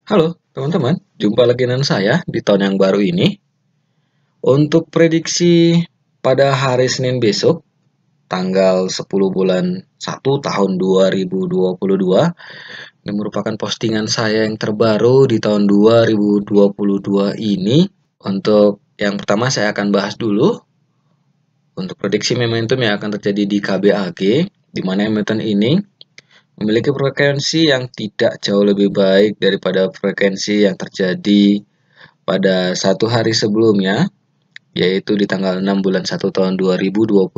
Halo teman-teman, jumpa lagi dengan saya di tahun yang baru ini. Untuk prediksi pada hari Senin besok, tanggal 10 bulan 1 tahun 2022, ini merupakan postingan saya yang terbaru di tahun 2022 ini. Untuk yang pertama saya akan bahas dulu untuk prediksi momentum yang akan terjadi di KBAG, di mana emiten ini memiliki frekuensi yang tidak jauh lebih baik daripada frekuensi yang terjadi pada satu hari sebelumnya, yaitu di tanggal 6 bulan 1 tahun 2022,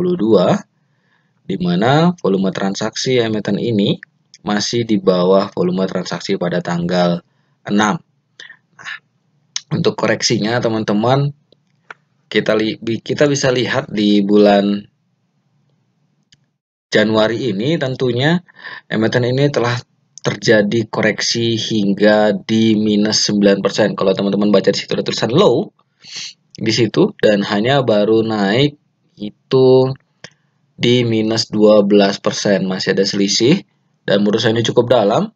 di mana volume transaksi emiten ini masih di bawah volume transaksi pada tanggal 6. Nah, untuk koreksinya teman-teman, kita bisa lihat di bulan Januari ini tentunya emiten ini telah terjadi koreksi hingga di minus 9%. Kalau teman-teman baca di situ ada tulisan low di situ dan hanya baru naik itu di minus 12%, masih ada selisih dan menurut saya ini cukup dalam,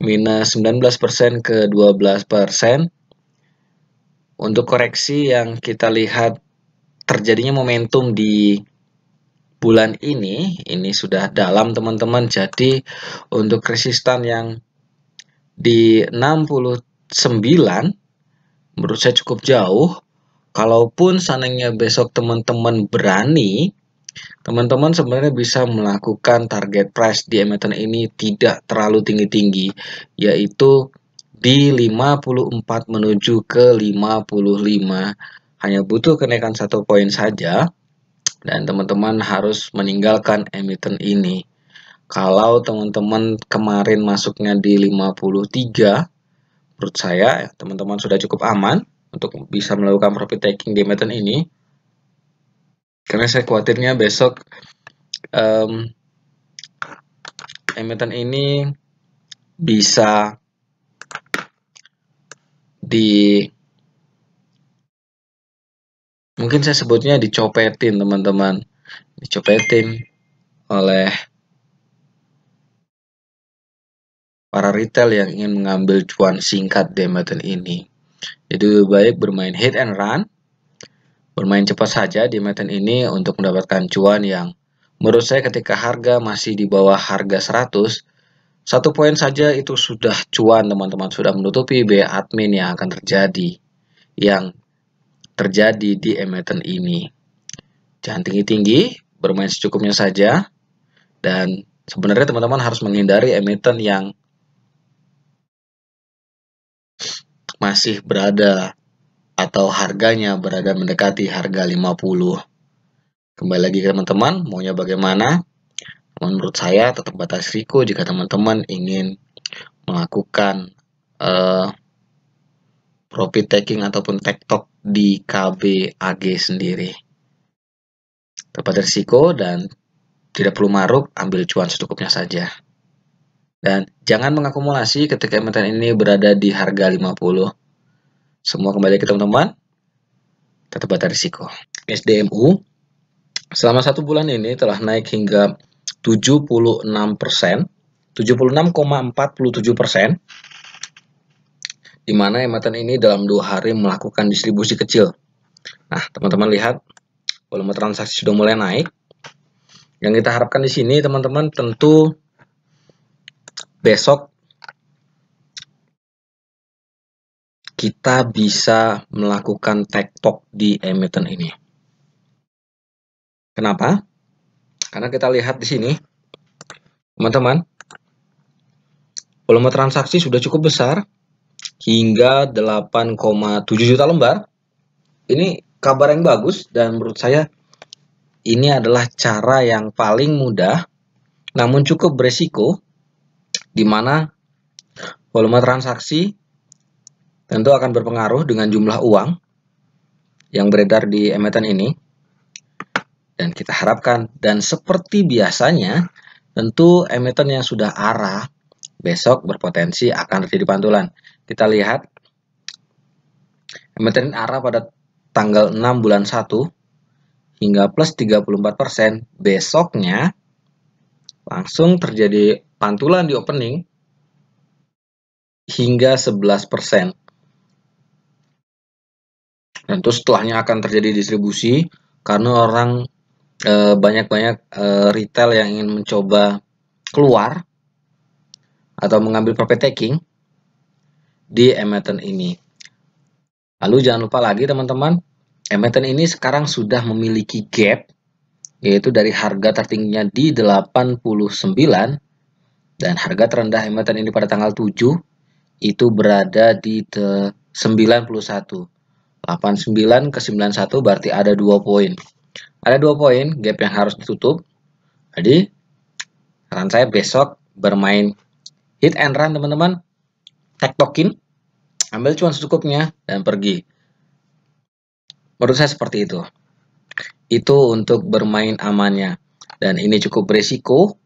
minus 19% ke 12%. Untuk koreksi yang kita lihat terjadinya momentum di bulan ini sudah dalam teman-teman. Jadi untuk resistan yang di 69 menurut saya cukup jauh. Kalaupun seandainya besok teman-teman berani, teman-teman sebenarnya bisa melakukan target price di emiten ini tidak terlalu tinggi-tinggi, yaitu di 54 menuju ke 55. Hanya butuh kenaikan 1 poin saja dan teman-teman harus meninggalkan emiten ini. Kalau teman-teman kemarin masuknya di 53, menurut saya teman-teman sudah cukup aman untuk bisa melakukan profit taking di emiten ini. Karena saya khawatirnya besok emiten ini bisa mungkin saya sebutnya dicopetin teman-teman, dicopetin oleh para retail yang ingin mengambil cuan singkat di emiten ini. Jadi lebih baik bermain hit and run, bermain cepat saja di emiten ini untuk mendapatkan cuan yang menurut saya ketika harga masih di bawah harga 100, 1 poin saja itu sudah cuan teman-teman, sudah menutupi biaya admin yang akan terjadi di emiten ini. Jangan tinggi-tinggi, bermain secukupnya saja, dan sebenarnya teman-teman harus menghindari emiten yang masih berada atau harganya berada mendekati harga 50. Kembali lagi ke teman-teman, maunya bagaimana? Menurut saya tetap batas risiko jika teman-teman ingin melakukan profit taking ataupun tektok di KBAG sendiri. Tetap risiko dan tidak perlu maruk, ambil cuan secukupnya saja. Dan jangan mengakumulasi ketika emiten ini berada di harga 50. Semua kembali ke teman-teman, tetap batas risiko. SDMU selama 1 bulan ini telah naik hingga 76%, 76,47%, di mana emiten ini dalam 2 hari melakukan distribusi kecil. Nah, teman-teman lihat volume transaksi sudah mulai naik. Yang kita harapkan di sini teman-teman tentu besok kita bisa melakukan tektok di emiten ini. Kenapa? Karena kita lihat di sini, teman-teman, volume transaksi sudah cukup besar, hingga 8,7 juta lembar. Ini kabar yang bagus dan menurut saya ini adalah cara yang paling mudah, namun cukup beresiko, di mana volume transaksi tentu akan berpengaruh dengan jumlah uang yang beredar di emiten ini. Dan kita harapkan, dan seperti biasanya, tentu emiten yang sudah arah besok berpotensi akan terjadi pantulan. Kita lihat, emiten arah pada tanggal 6 bulan 1 hingga plus 34%. Besoknya langsung terjadi pantulan di opening hingga 11%. Dan terus setelahnya akan terjadi distribusi karena orang banyak-banyak retail yang ingin mencoba keluar atau mengambil profit taking di Emeton ini. Lalu jangan lupa lagi teman-teman, Emeton ini sekarang sudah memiliki gap, yaitu dari harga tertingginya di 89 dan harga terendah Emeton ini pada tanggal 7 itu berada di 91. 89 ke 91 berarti ada 2 poin. Ada 2 poin gap yang harus ditutup. Jadi saran saya besok bermain hit and run teman-teman, tektokin, ambil cuan secukupnya dan pergi. Menurut saya seperti itu. Itu untuk bermain amannya. Dan ini cukup berisiko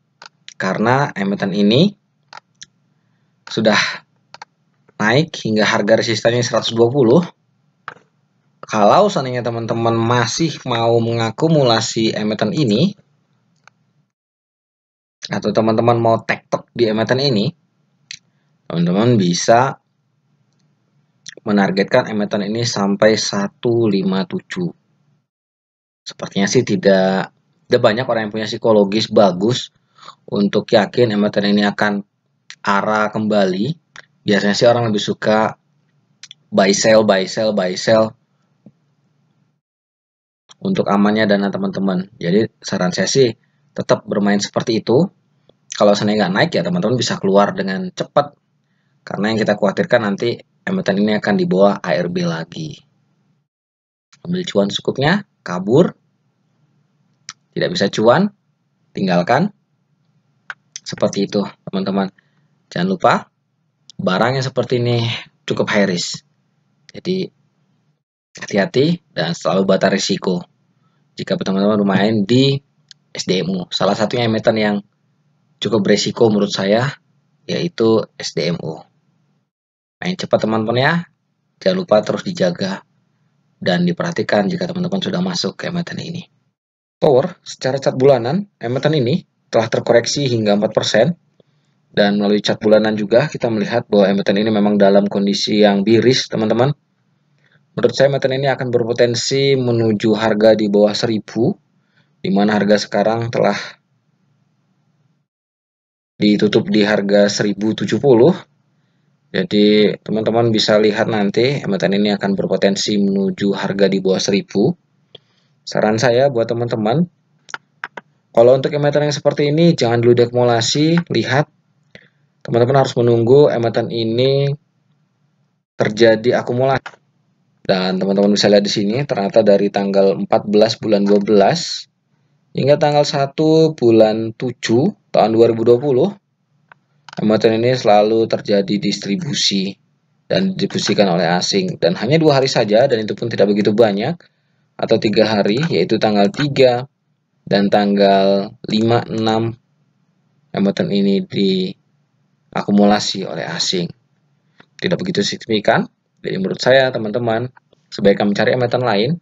karena Emeton ini sudah naik hingga harga resistannya 120. Kalau seandainya teman-teman masih mau mengakumulasi Emeton ini, atau teman-teman mau tektok di Emeton ini, teman-teman bisa menargetkan Emeton ini sampai 157. Sepertinya sih tidak banyak orang yang punya psikologis bagus untuk yakin Emeton ini akan arah kembali. Biasanya sih orang lebih suka buy sell untuk amannya dana teman-teman. Jadi saran saya sih tetap bermain seperti itu. Kalau seandainya nggak naik ya teman-teman bisa keluar dengan cepat. Karena yang kita khawatirkan nanti Emeton ini akan dibawa ARB lagi. Ambil cuan secukupnya, kabur. Tidak bisa cuan, tinggalkan. Seperti itu teman-teman. Jangan lupa barang yang seperti ini cukup high risk. Jadi hati-hati dan selalu bata risiko jika teman-teman bermain di SDMU. Salah satunya Emeton yang cukup beresiko menurut saya yaitu SDMU. Main cepat teman-teman ya. Jangan lupa terus dijaga dan diperhatikan jika teman-teman sudah masuk ke Emeton ini. Power secara cat bulanan, Emeton ini telah terkoreksi hingga 4%. Dan melalui cat bulanan juga kita melihat bahwa Emeton ini memang dalam kondisi yang bearish teman-teman. Menurut saya Emeton ini akan berpotensi menuju harga di bawah 1000, di mana harga sekarang telah ditutup di harga 1070. Jadi teman-teman bisa lihat nanti Emeton ini akan berpotensi menuju harga di bawah 1000. Saran saya buat teman-teman, kalau untuk Emeton yang seperti ini jangan dulu diakumulasi, lihat. Teman-teman harus menunggu Emeton ini terjadi akumulasi. Dan teman-teman bisa lihat di sini ternyata dari tanggal 14 bulan 12 hingga tanggal 1 bulan 7 tahun 2020, Emeton ini selalu terjadi distribusi dan didistribusikan oleh asing. Dan hanya 2 hari saja, dan itu pun tidak begitu banyak, atau 3 hari, yaitu tanggal 3 dan tanggal 5-6, Emeton ini diakumulasi oleh asing. Tidak begitu signifikan. Jadi menurut saya teman-teman sebaiknya mencari Emeton lain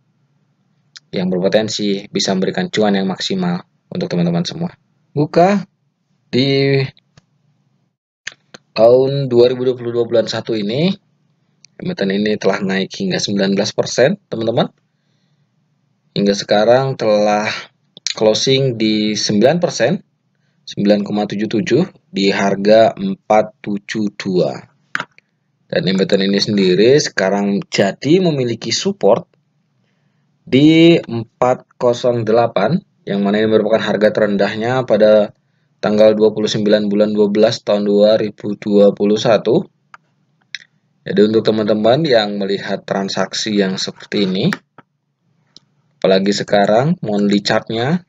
yang berpotensi bisa memberikan cuan yang maksimal untuk teman-teman semua. Buka di tahun 2022 bulan 1 ini, Emeton ini telah naik hingga 19%, teman-teman. Hingga sekarang telah closing di 9%, 9,77 di harga 472. Dan Emeton ini sendiri sekarang jadi memiliki support di 408, yang mana ini merupakan harga terendahnya pada tanggal 29 bulan 12 tahun 2021. Jadi untuk teman-teman yang melihat transaksi yang seperti ini, apalagi sekarang monthly chartnya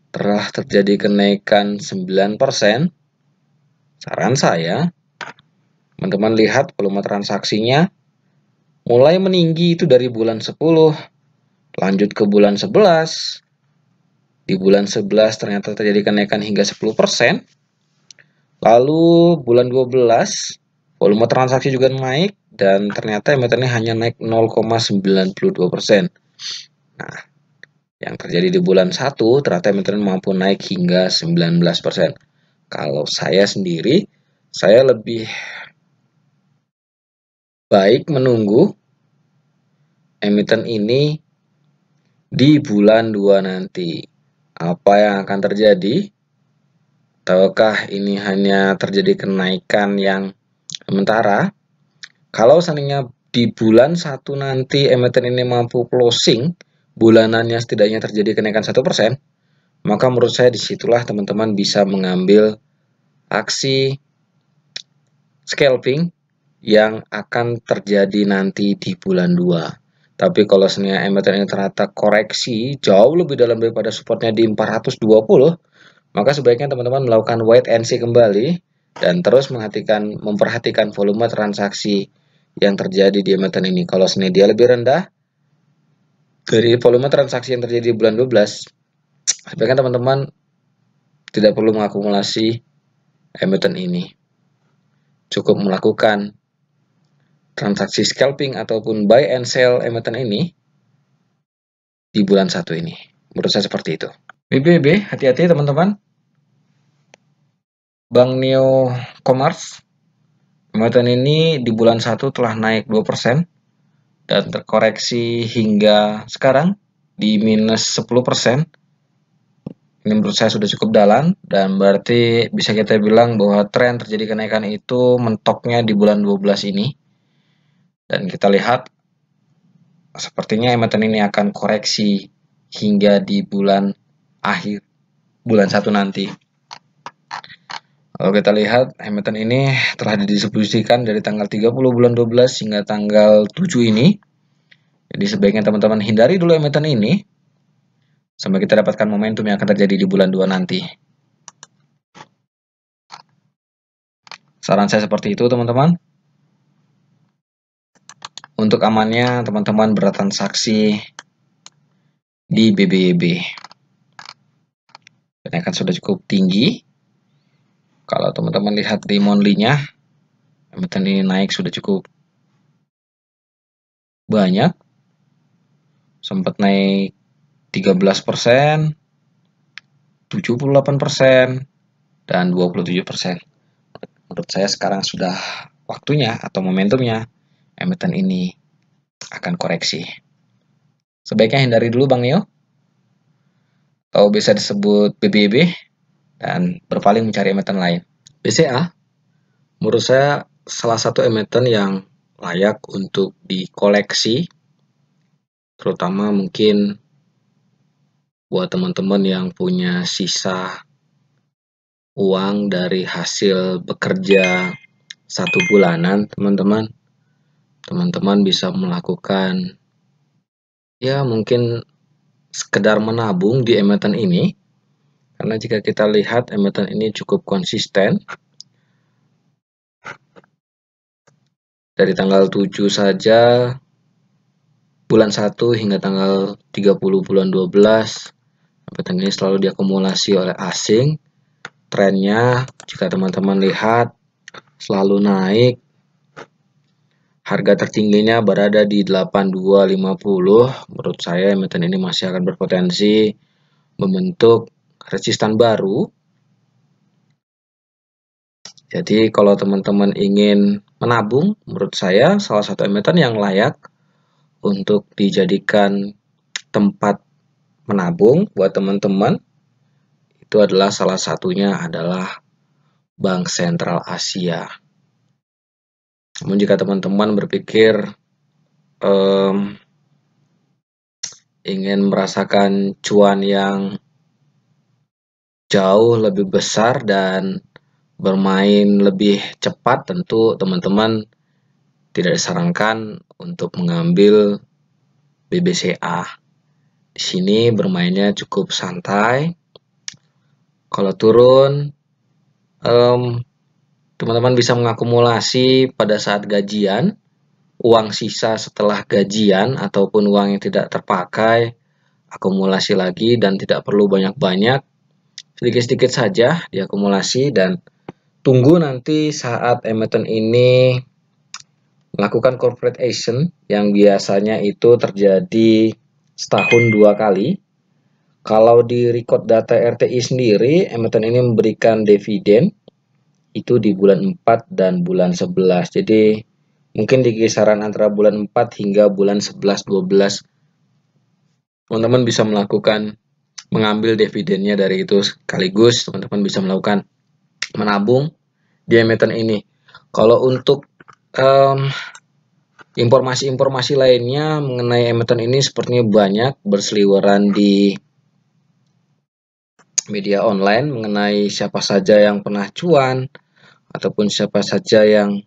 telah terjadi kenaikan 9%, saran saya teman-teman lihat volume transaksinya mulai meninggi itu dari bulan 10, lanjut ke bulan 11. Di bulan 11 ternyata terjadi kenaikan hingga 10%. Lalu bulan 12 volume transaksi juga naik dan ternyata Emeton ini hanya naik 0,92%. Nah, yang terjadi di bulan 1 ternyata Emeton mampu naik hingga 19%. Kalau saya sendiri, saya lebih baik menunggu emiten ini di bulan 2 nanti. Apa yang akan terjadi? Tahukah ini hanya terjadi kenaikan yang sementara? Kalau seandainya di bulan 1 nanti emiten ini mampu closing bulanannya setidaknya terjadi kenaikan 1%, maka menurut saya disitulah teman-teman bisa mengambil aksi scalping yang akan terjadi nanti di bulan 2. Tapi kalau seandainya emiten ini ternyata koreksi jauh lebih dalam daripada supportnya di 420, maka sebaiknya teman-teman melakukan wait and see kembali dan terus memperhatikan volume transaksi yang terjadi di emiten ini. Kalau seandainya dia lebih rendah dari volume transaksi yang terjadi di bulan 12, sebaiknya teman-teman tidak perlu mengakumulasi emiten ini. Cukup melakukan transaksi scalping ataupun buy and sell emiten ini di bulan 1 ini. Menurut saya seperti itu. BBB, hati-hati teman-teman. Bank Neo Commerce, emiten ini di bulan 1 telah naik 2% dan terkoreksi hingga sekarang di minus 10%. Ini menurut saya sudah cukup dalam dan berarti bisa kita bilang bahwa tren terjadi kenaikan itu mentoknya di bulan 12 ini. Dan kita lihat sepertinya emiten ini akan koreksi hingga di bulan akhir bulan 1 nanti. Kalau kita lihat emiten ini telah didistribusikan dari tanggal 30 bulan 12 hingga tanggal 7 ini. Jadi sebaiknya teman-teman hindari dulu emiten ini sampai kita dapatkan momentum yang akan terjadi di bulan 2 nanti. Saran saya seperti itu teman-teman. Untuk amannya teman-teman bertransaksi di BBYB. Kenaikan sudah cukup tinggi. Kalau teman-teman lihat di monthly-nya, emiten ini naik sudah cukup banyak. Sempat naik 13%, 78%, dan 27%. Menurut saya sekarang sudah waktunya atau momentumnya emiten ini akan koreksi. Sebaiknya hindari dulu Bang Neo, atau bisa disebut BBB, dan berpaling mencari emiten lain. BCA, menurut saya salah satu emiten yang layak untuk dikoleksi, terutama mungkin buat teman-teman yang punya sisa uang dari hasil bekerja 1 bulanan, teman-teman bisa melakukan ya mungkin sekedar menabung di emiten ini, karena jika kita lihat emiten ini cukup konsisten. Dari tanggal 7 saja bulan 1 hingga tanggal 30 bulan 12, emiten ini selalu diakumulasi oleh asing. Trennya jika teman-teman lihat selalu naik. Harga tertingginya berada di 8250. Menurut saya emiten ini masih akan berpotensi membentuk resistan baru. Jadi kalau teman-teman ingin menabung, menurut saya salah satu emiten yang layak untuk dijadikan tempat menabung buat teman-teman itu adalah salah satunya adalah Bank Sentral Asia. Namun jika teman-teman berpikir ingin merasakan cuan yang jauh lebih besar dan bermain lebih cepat, tentu teman-teman tidak disarankan untuk mengambil BBCA. Di sini bermainnya cukup santai. Kalau turun, teman-teman bisa mengakumulasi pada saat gajian, uang sisa setelah gajian ataupun uang yang tidak terpakai, akumulasi lagi dan tidak perlu banyak-banyak, sedikit-sedikit saja diakumulasi dan tunggu nanti saat emiten ini melakukan corporate action yang biasanya itu terjadi setahun 2 kali. Kalau di record data RTI sendiri, emiten ini memberikan dividen itu di bulan 4 dan bulan 11. Jadi mungkin di kisaran antara bulan 4 hingga bulan 11-12. Teman-teman bisa mengambil dividennya dari itu, sekaligus teman-teman bisa melakukan menabung di emiten ini. Kalau untuk informasi-informasi lainnya mengenai emiten ini sepertinya banyak berseliweran di media online mengenai siapa saja yang pernah cuan ataupun siapa saja yang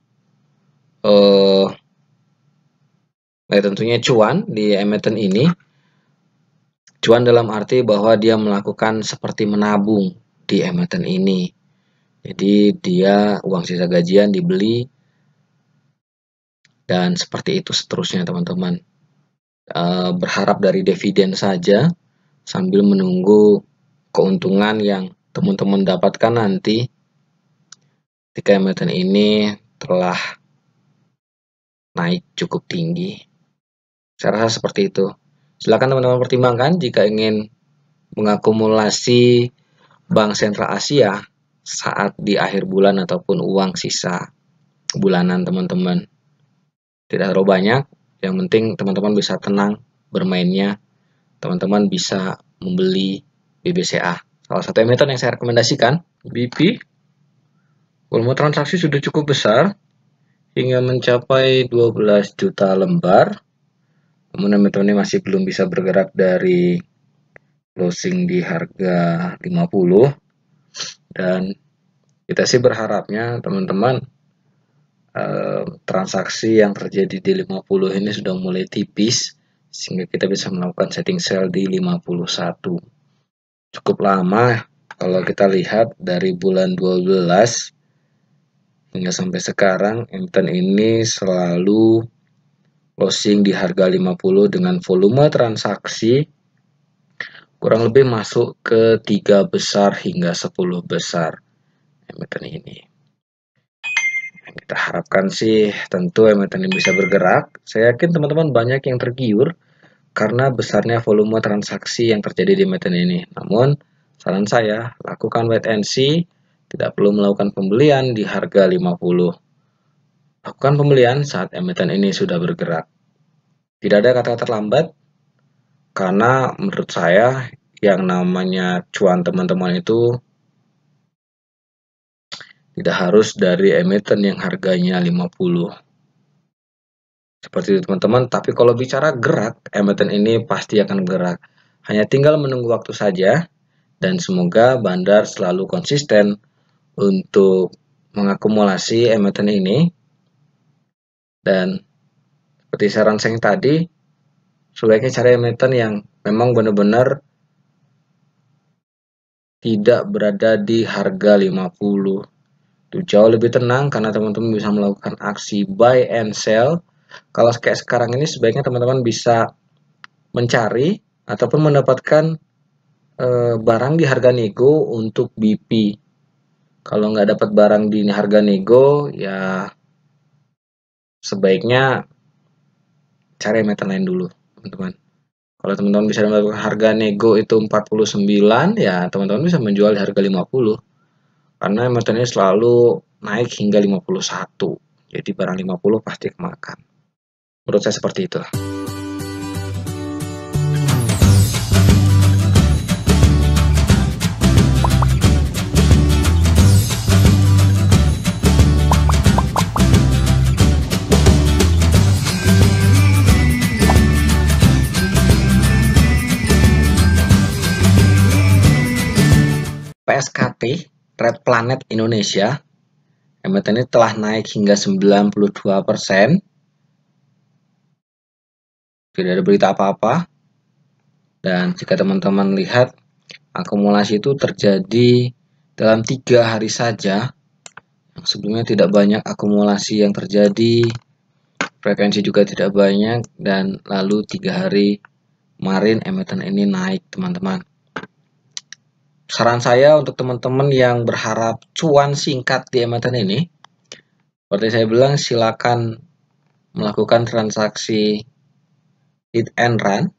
tentunya cuan di emiten ini. Cuan dalam arti bahwa dia melakukan seperti menabung di emiten ini. Jadi dia uang sisa gajian dibeli dan seperti itu seterusnya teman-teman. Berharap dari dividen saja sambil menunggu keuntungan yang teman-teman dapatkan nanti ketika emiten ini telah naik cukup tinggi. Saya rasa seperti itu. Silakan teman-teman pertimbangkan jika ingin mengakumulasi Bank Sentral Asia saat di akhir bulan ataupun uang sisa bulanan teman-teman. Tidak terlalu banyak, yang penting teman-teman bisa tenang bermainnya. Teman-teman bisa membeli BBCA. Salah satu emiten yang saya rekomendasikan, BP. Volume transaksi sudah cukup besar hingga mencapai 12 juta lembar. Namun emiten ini masih belum bisa bergerak dari closing di harga 50. Dan kita sih berharapnya teman-teman transaksi yang terjadi di 50 ini sudah mulai tipis sehingga kita bisa melakukan setting sell di 51. Cukup lama kalau kita lihat dari bulan 12 hingga sampai sekarang emiten ini selalu closing di harga 50 dengan volume transaksi kurang lebih masuk ke 3 besar hingga 10 besar emiten ini. Kita harapkan sih tentu emiten ini bisa bergerak. Saya yakin teman-teman banyak yang tergiur karena besarnya volume transaksi yang terjadi di emiten ini. Namun saran saya, lakukan wait and see, tidak perlu melakukan pembelian di harga 50. Lakukan pembelian saat emiten ini sudah bergerak. Tidak ada kata terlambat, karena menurut saya yang namanya cuan teman-teman itu tidak harus dari emiten yang harganya 50. Seperti itu teman-teman, tapi kalau bicara gerak, emiten ini pasti akan bergerak. Hanya tinggal menunggu waktu saja, dan semoga Bandar selalu konsisten untuk mengakumulasi emiten ini. Dan seperti saran saya tadi, sebaiknya cari emiten yang memang benar-benar tidak berada di harga 50. Itu jauh lebih tenang karena teman-teman bisa melakukan aksi buy and sell. Kalau kayak sekarang ini sebaiknya teman-teman bisa mencari ataupun mendapatkan barang di harga nego untuk BP. Kalau nggak dapat barang di harga nego, ya sebaiknya cari emiten lain dulu, teman-teman. Kalau teman-teman bisa mendapatkan harga nego itu 49, ya teman-teman bisa menjual di harga 50. Karena emiten ini selalu naik hingga 51. Jadi barang 50 pasti kemakan. Menurut saya seperti itu. PSKP Red Planet Indonesia emiten ini telah naik hingga 92%. Tidak ada berita apa-apa. Dan jika teman-teman lihat, akumulasi itu terjadi dalam 3 hari saja. Yang sebelumnya tidak banyak akumulasi yang terjadi, frekuensi juga tidak banyak, dan lalu 3 hari kemarin emiten ini naik teman-teman. Saran saya untuk teman-teman yang berharap cuan singkat di emiten ini, seperti saya bilang, silakan melakukan transaksi hit and run,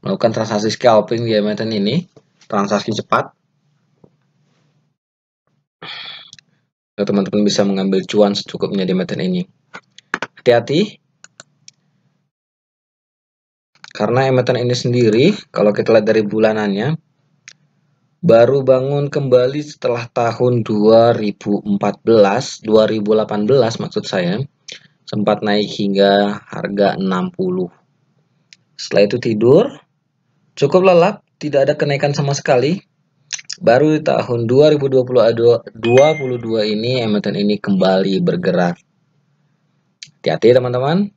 melakukan transaksi scalping di emiten ini, transaksi cepat. Teman-teman bisa mengambil cuan secukupnya di emiten ini. hati-hati, karena emiten ini sendiri kalau kita lihat dari bulanannya baru bangun kembali setelah tahun 2018 maksud saya, sempat naik hingga harga 60. Setelah itu tidur, cukup lelap, tidak ada kenaikan sama sekali. Baru di tahun 2022 ini emiten ini kembali bergerak. Hati-hati teman-teman,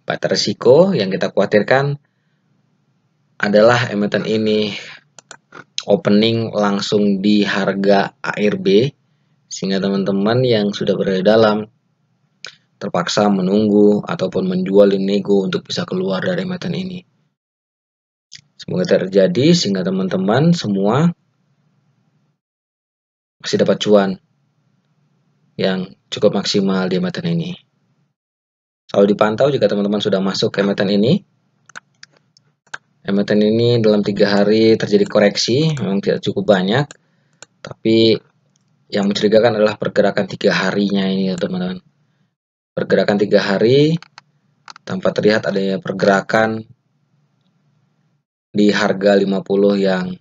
pada resiko yang kita khawatirkan adalah emiten ini opening langsung di harga ARB, sehingga teman-teman yang sudah berada dalam terpaksa menunggu ataupun menjual di nego untuk bisa keluar dari emiten ini. Semoga terjadi sehingga teman-teman semua masih dapat cuan yang cukup maksimal di emiten ini. Selalu dipantau jika teman-teman sudah masuk ke emiten ini. Emiten ini dalam 3 hari terjadi koreksi, memang tidak cukup banyak, tapi yang mencurigakan adalah pergerakan 3 harinya ini ya teman-teman. Pergerakan 3 hari tanpa terlihat adanya pergerakan di harga 50 yang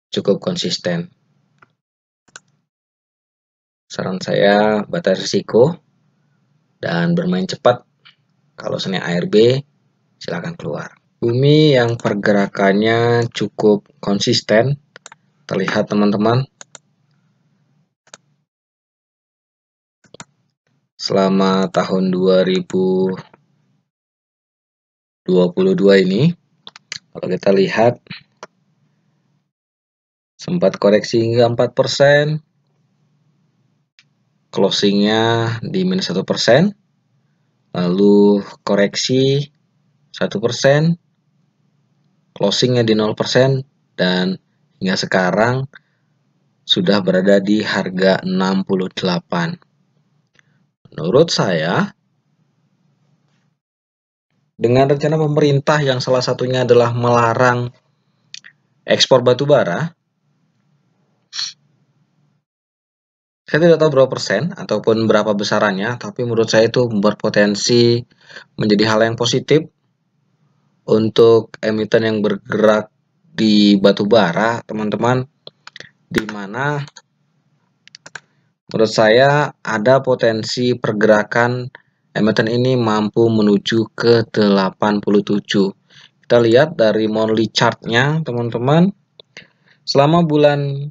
cukup konsisten. Saran saya batasi risiko dan bermain cepat. Kalau sennya ARB silakan keluar. Bumi yang pergerakannya cukup konsisten terlihat teman-teman. Selama tahun 2022 ini, kalau kita lihat sempat koreksi hingga 4%, closingnya di minus 1%, lalu koreksi 1%, closingnya di 0%, dan hingga sekarang sudah berada di harga 68. Menurut saya, dengan rencana pemerintah yang salah satunya adalah melarang ekspor batu bara, saya tidak tahu berapa persen ataupun berapa besarannya, tapi menurut saya itu berpotensi menjadi hal yang positif untuk emiten yang bergerak di batu bara, teman-teman, di mana menurut saya ada potensi pergerakan emiten ini mampu menuju ke 87. Kita lihat dari monthly chartnya teman-teman, selama bulan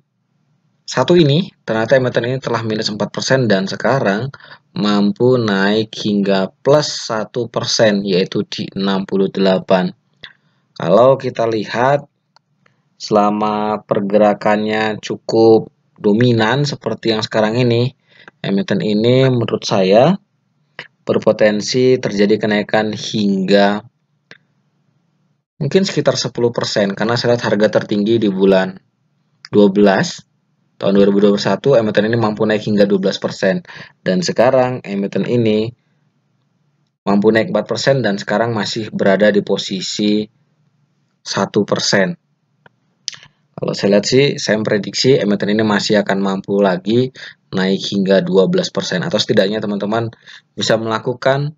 1 ini ternyata emiten ini telah minus 4% dan sekarang mampu naik hingga plus 1%, yaitu di 68. Kalau kita lihat selama pergerakannya cukup dominan seperti yang sekarang ini, emiten ini menurut saya berpotensi terjadi kenaikan hingga mungkin sekitar 10%, karena saya lihat harga tertinggi di bulan 12 tahun 2021 emiten ini mampu naik hingga 12%, dan sekarang emiten ini mampu naik 4% dan sekarang masih berada di posisi 1%. Kalau saya lihat sih, saya memprediksi emiten ini masih akan mampu lagi naik hingga 12%, atau setidaknya teman-teman bisa melakukan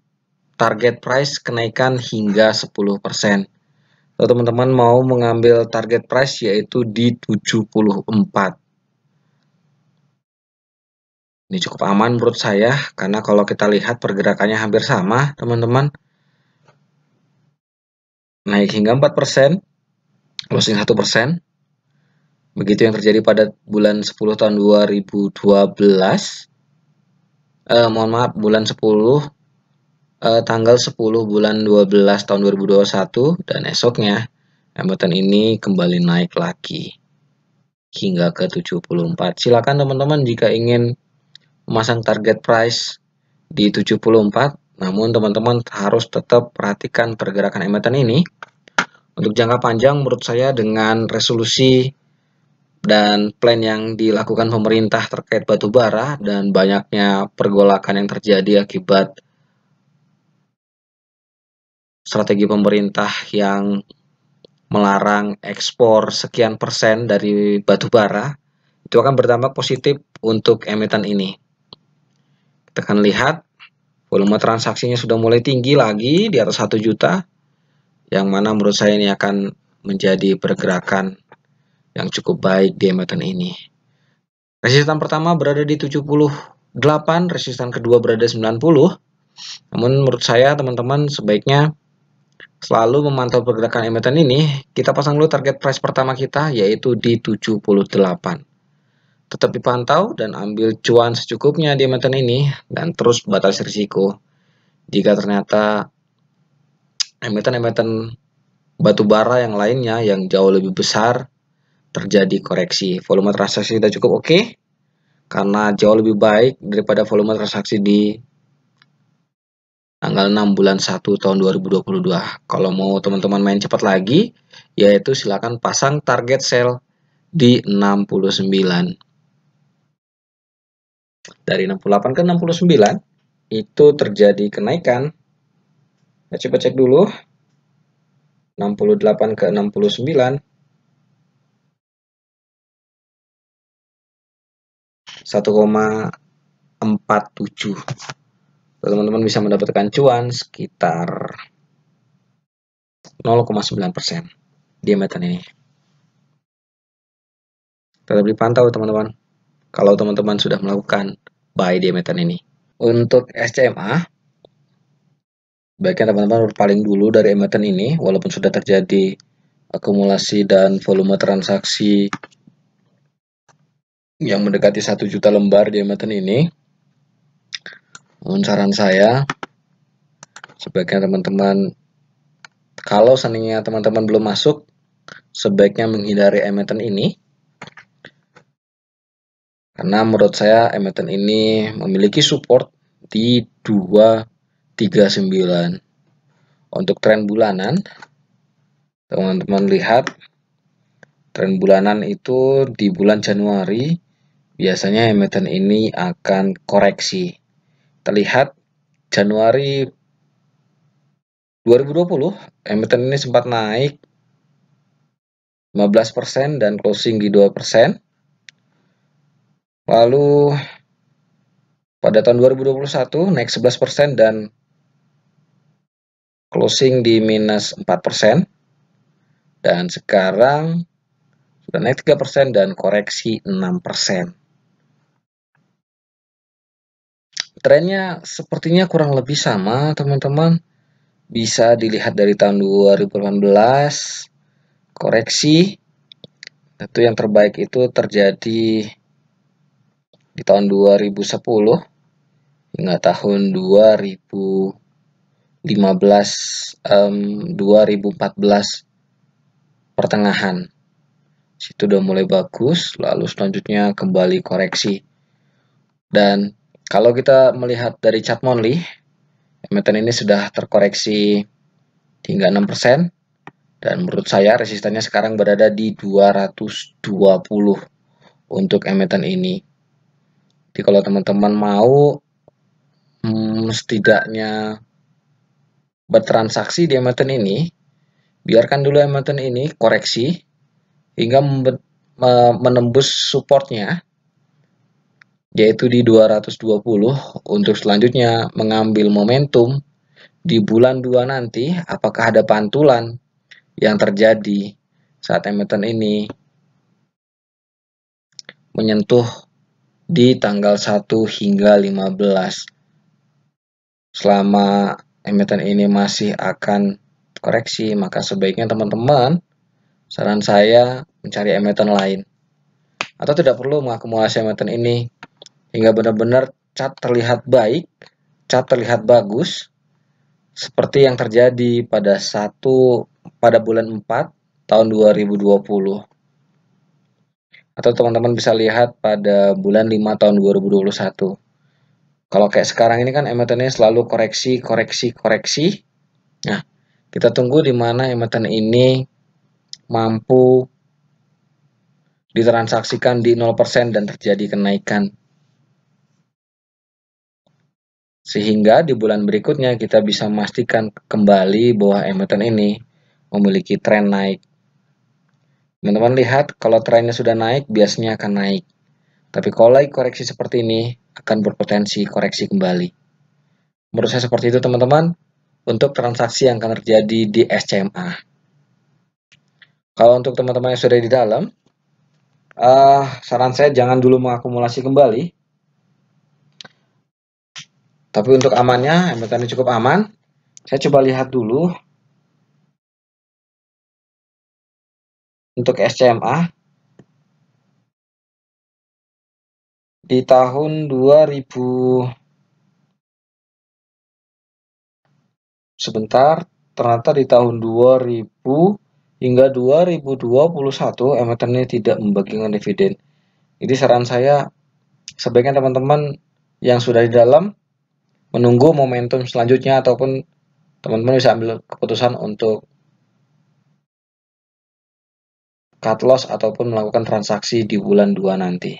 target price kenaikan hingga 10%. Kalau teman-teman mau mengambil target price yaitu di 74. Ini cukup aman menurut saya, karena kalau kita lihat pergerakannya hampir sama, teman-teman. Naik hingga 4%, closing 1%. Begitu yang terjadi pada bulan 10 tahun 2012. Mohon maaf, bulan 10, tanggal 10 bulan 12 tahun 2021, dan esoknya emiten ini kembali naik lagi hingga ke 74. Silakan teman-teman jika ingin memasang target price di 74, namun teman-teman harus tetap perhatikan pergerakan emiten ini. Untuk jangka panjang menurut saya dengan resolusi dan plan yang dilakukan pemerintah terkait batu bara dan banyaknya pergolakan yang terjadi akibat strategi pemerintah yang melarang ekspor sekian persen dari batu bara, itu akan berdampak positif untuk emiten ini. Kita akan lihat volume transaksinya sudah mulai tinggi lagi di atas 1 juta, yang mana menurut saya ini akan menjadi pergerakan yang cukup baik di emiten ini. Resistan pertama berada di 78, resistan kedua berada di 90. Namun menurut saya teman-teman sebaiknya selalu memantau pergerakan emiten ini. Kita pasang dulu target price pertama kita yaitu di 78. Tetap dipantau dan ambil cuan secukupnya di emiten ini dan terus batasi risiko. Jika ternyata emiten-emiten batubara yang lainnya yang jauh lebih besar terjadi koreksi, volume transaksi kita cukup oke, karena jauh lebih baik daripada volume transaksi di tanggal 6 bulan 1 tahun 2022. Kalau mau teman-teman main cepat lagi, yaitu silakan pasang target sell di 69. Dari 68 ke 69 itu terjadi kenaikan. Kita coba cek dulu. 68 ke 69. 1,47. Teman-teman bisa mendapatkan cuan sekitar 0,9% di emiten ini. Tetap dipantau teman-teman kalau teman-teman sudah melakukan buy di emiten ini. Untuk SCMA, baiknya teman-teman berpaling dulu dari emiten ini walaupun sudah terjadi akumulasi dan volume transaksi yang mendekati 1 juta lembar di emiten ini. Saran saya, sebaiknya teman-teman, kalau seandainya teman-teman belum masuk, sebaiknya menghindari emiten ini. Karena menurut saya emiten ini memiliki support di 239. Untuk tren bulanan, teman-teman lihat tren bulanan itu di bulan Januari biasanya emiten ini akan koreksi. Terlihat Januari 2020 emiten ini sempat naik 15% dan closing di 2%. Lalu pada tahun 2021 naik 11% dan closing di minus 4%. Dan sekarang sudah naik 3% dan koreksi 6%. Trennya sepertinya kurang lebih sama teman-teman. Bisa dilihat dari tahun 2018 koreksi. Itu yang terbaik itu terjadi di tahun 2010 hingga tahun 2015 2014 pertengahan. Situ udah mulai bagus, lalu selanjutnya kembali koreksi. Dan kalau kita melihat dari chart monthly, emiten ini sudah terkoreksi hingga 6%. Dan menurut saya resistannya sekarang berada di 220 untuk emiten ini. Jadi kalau teman-teman mau setidaknya bertransaksi di emiten ini, biarkan dulu emiten ini koreksi hingga menembus supportnya yaitu di 220 untuk selanjutnya mengambil momentum di bulan 2 nanti apakah ada pantulan yang terjadi saat emiten ini menyentuh di tanggal 1 hingga 15. Selama emiten ini masih akan koreksi, maka sebaiknya teman-teman, saran saya mencari emiten lain. Atau tidak perlu mengakumulasi emiten ini hingga benar-benar chart terlihat baik, chart terlihat bagus, seperti yang terjadi pada bulan 4 tahun 2020. Atau teman-teman bisa lihat pada bulan 5 tahun 2021. Kalau kayak sekarang ini kan emitennya selalu koreksi. Nah, kita tunggu di mana emiten ini mampu ditransaksikan di 0% dan terjadi kenaikan. Sehingga di bulan berikutnya kita bisa memastikan kembali bahwa emiten ini memiliki tren naik. Teman-teman lihat kalau trennya sudah naik biasanya akan naik. Tapi kalau lagi koreksi seperti ini akan berpotensi koreksi kembali. Menurut saya seperti itu teman-teman untuk transaksi yang akan terjadi di SCMA. Kalau untuk teman-teman yang sudah di dalam, saran saya jangan dulu mengakumulasi kembali. Tapi untuk amannya, emiten ini cukup aman. Saya coba lihat dulu untuk SCMA di tahun 2000 sebentar, ternyata di tahun 2000 hingga 2021 emiten ini tidak membagikan dividen. Jadi saran saya sebaiknya teman-teman yang sudah di dalam menunggu momentum selanjutnya ataupun teman-teman bisa ambil keputusan untuk cut loss ataupun melakukan transaksi di bulan 2 nanti.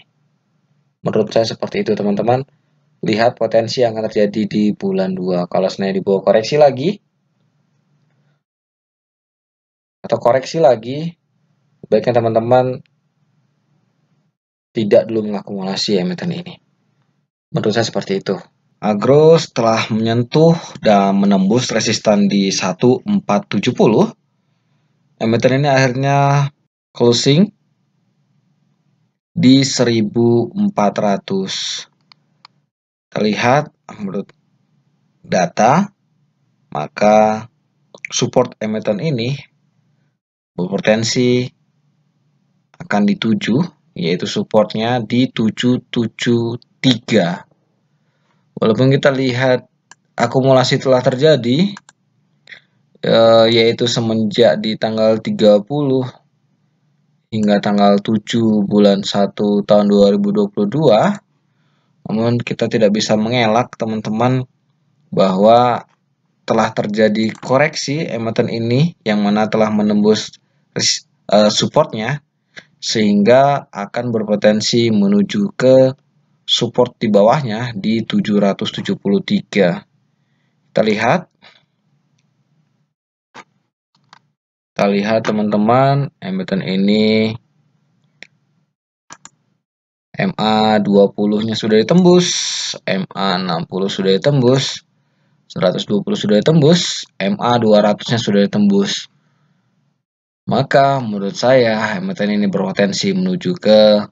Menurut saya seperti itu teman-teman. Lihat potensi yang akan terjadi di bulan 2. Kalau seandainya dibawa koreksi lagi atau koreksi lagi, baiknya teman-teman tidak dulu mengakumulasi emiten ini. Menurut saya seperti itu. Agro setelah menyentuh dan menembus resistan di 1470, emiten ini akhirnya closing di 1400. Terlihat menurut data, maka support emiten ini berpotensi akan dituju, yaitu supportnya di 773. Walaupun kita lihat akumulasi telah terjadi, yaitu semenjak di tanggal 30 hingga tanggal 7 bulan 1 tahun 2022, namun kita tidak bisa mengelak teman-teman bahwa telah terjadi koreksi emiten ini yang mana telah menembus supportnya, sehingga akan berpotensi menuju ke support di bawahnya di 773. Kita lihat teman-teman, emiten ini MA 20-nya sudah ditembus, MA 60 sudah ditembus, 120 sudah ditembus, MA 200-nya sudah ditembus. Maka menurut saya emiten ini berpotensi menuju ke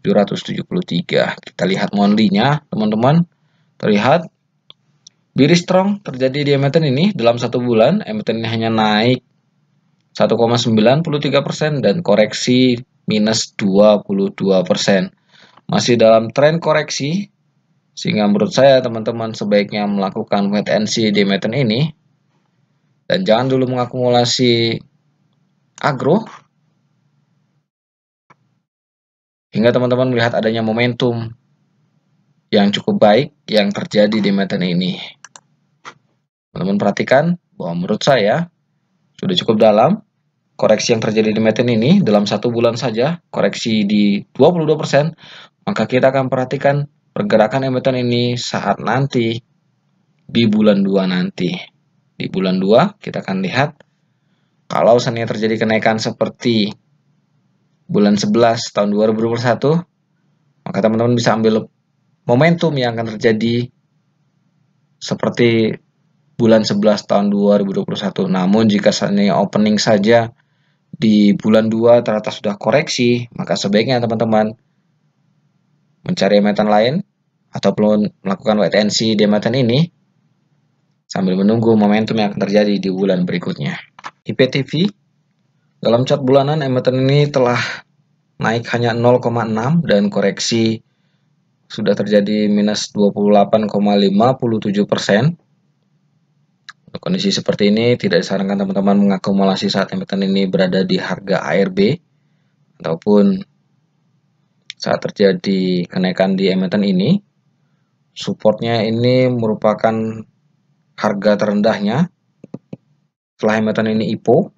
773. Kita lihat monthly-nya teman-teman. Terlihat very strong terjadi di emiten ini dalam satu bulan. Emiten ini hanya naik 1,93% dan koreksi minus 22%. Masih dalam tren koreksi, sehingga menurut saya teman-teman sebaiknya melakukan wait and see di emiten ini dan jangan dulu mengakumulasi agro hingga teman-teman melihat adanya momentum yang cukup baik yang terjadi di emiten ini. Teman-teman perhatikan bahwa menurut saya sudah cukup dalam koreksi yang terjadi di emiten ini dalam satu bulan saja, koreksi di 22%, maka kita akan perhatikan pergerakan emiten ini saat nanti di bulan 2 nanti. Di bulan 2 kita akan lihat kalau seandainya terjadi kenaikan seperti bulan 11 tahun 2021, maka teman-teman bisa ambil momentum yang akan terjadi seperti bulan 11 tahun 2021. Namun jika seandainya opening saja di bulan 2 ternyata sudah koreksi, maka sebaiknya teman-teman mencari emiten lain ataupun melakukan wait and see di emiten ini sambil menunggu momentum yang akan terjadi di bulan berikutnya. IPTV dalam chart bulanan emiten ini telah naik hanya 0,6 dan koreksi sudah terjadi minus 28,57%. Untuk kondisi seperti ini tidak disarankan teman-teman mengakumulasi saat emiten ini berada di harga ARB ataupun saat terjadi kenaikan di emiten ini. Supportnya ini merupakan harga terendahnya setelah emiten ini IPO,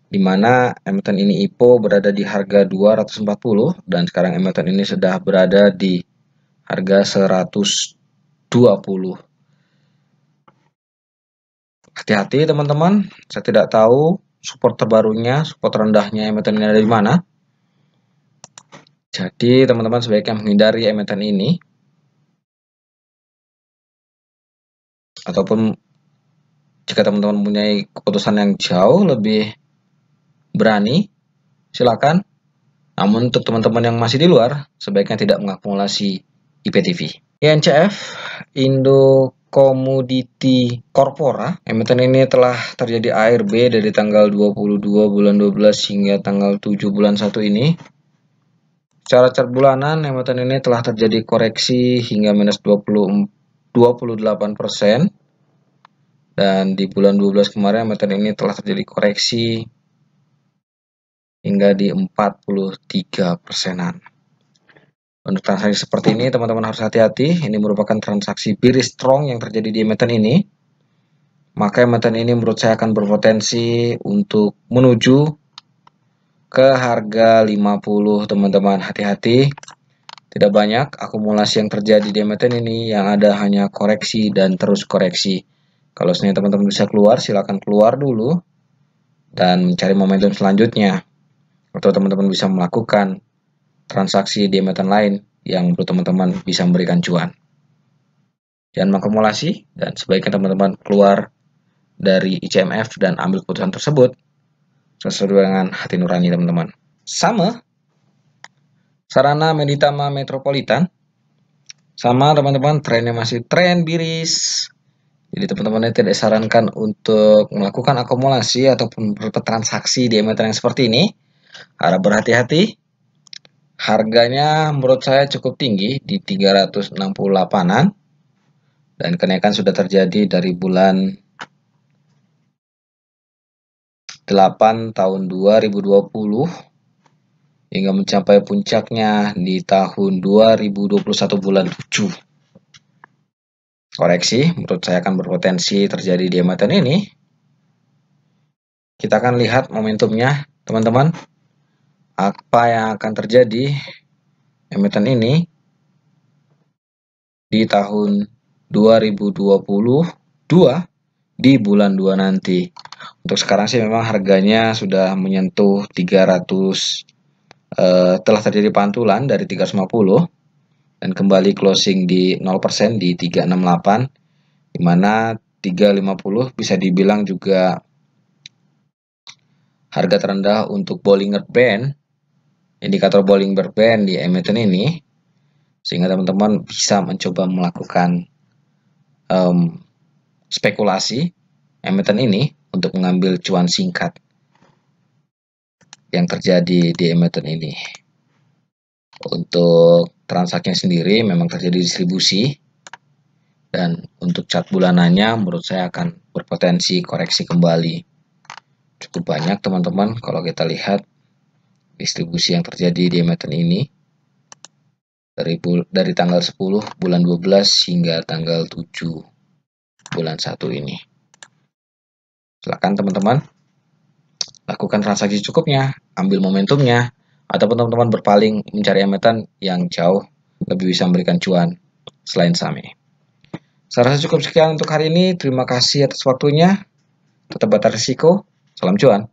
di mana emiten ini IPO berada di harga 240 dan sekarang emiten ini sudah berada di harga 120. Hati-hati teman-teman, saya tidak tahu support terbarunya, support rendahnya emiten ini ada di mana. Jadi teman-teman sebaiknya menghindari emiten ini. ataupun jika teman-teman mempunyai keputusan yang jauh lebih berani, silakan. Namun untuk teman-teman yang masih di luar, sebaiknya tidak mengakumulasi IPTV. INCF, Indo Commodity Corpora, emiten ini telah terjadi ARB dari tanggal 22 bulan 12 hingga tanggal 7 bulan 1 ini. Secara chart bulanan, emiten ini telah terjadi koreksi hingga minus 28%. Dan di bulan 12 kemarin, emiten ini telah terjadi koreksi hingga di 43%-an. Untuk transaksi seperti ini, teman-teman harus hati-hati. Ini merupakan transaksi bearish strong yang terjadi di emiten ini. Maka emiten ini menurut saya akan berpotensi untuk menuju ke harga 50, teman-teman. Hati-hati. Tidak banyak akumulasi yang terjadi di emiten ini, yang ada hanya koreksi dan terus koreksi. Kalau sebenarnya teman-teman bisa keluar, silakan keluar dulu dan mencari momentum selanjutnya. Atau teman-teman bisa melakukan transaksi di emiten lain yang menurut teman-teman bisa memberikan cuan. Jangan mengakumulasi dan sebaiknya teman-teman keluar dari ICMF dan ambil keputusan tersebut sesuai dengan hati nurani teman-teman. Sama Sarana Meditama Metropolitan, sama teman-teman, trennya masih tren bearish. Jadi teman-teman tidak disarankan untuk melakukan akumulasi ataupun bertransaksi di emiten yang seperti ini. Harap berhati-hati. Harganya menurut saya cukup tinggi di 368-an. Dan kenaikan sudah terjadi dari bulan 8 tahun 2020 hingga mencapai puncaknya di tahun 2021 bulan 7. Koreksi menurut saya akan berpotensi terjadi di emiten ini. Kita akan lihat momentumnya, teman-teman. Apa yang akan terjadi emiten ini di tahun 2022 di bulan 2 nanti. Untuk sekarang sih memang harganya sudah menyentuh 300, telah terjadi pantulan dari 350 dan kembali closing di 0% di 368, di mana 350 bisa dibilang juga harga terendah untuk Bollinger Band, indikator Bollinger Band di emiten ini, sehingga teman-teman bisa mencoba melakukan spekulasi emiten ini untuk mengambil cuan singkat yang terjadi di emiten ini. Untuk transaksinya sendiri memang terjadi distribusi, dan untuk chart bulanannya menurut saya akan berpotensi koreksi kembali. Cukup banyak teman-teman kalau kita lihat distribusi yang terjadi di emiten ini dari tanggal 10 bulan 12 hingga tanggal 7 bulan 1 ini. Silakan teman-teman lakukan transaksi cukupnya, ambil momentumnya, ataupun teman-teman berpaling mencari emiten yang jauh lebih bisa memberikan cuan selain saham ini. Saya rasa cukup sekian untuk hari ini. Terima kasih atas waktunya. Tetap batas risiko. Salam cuan.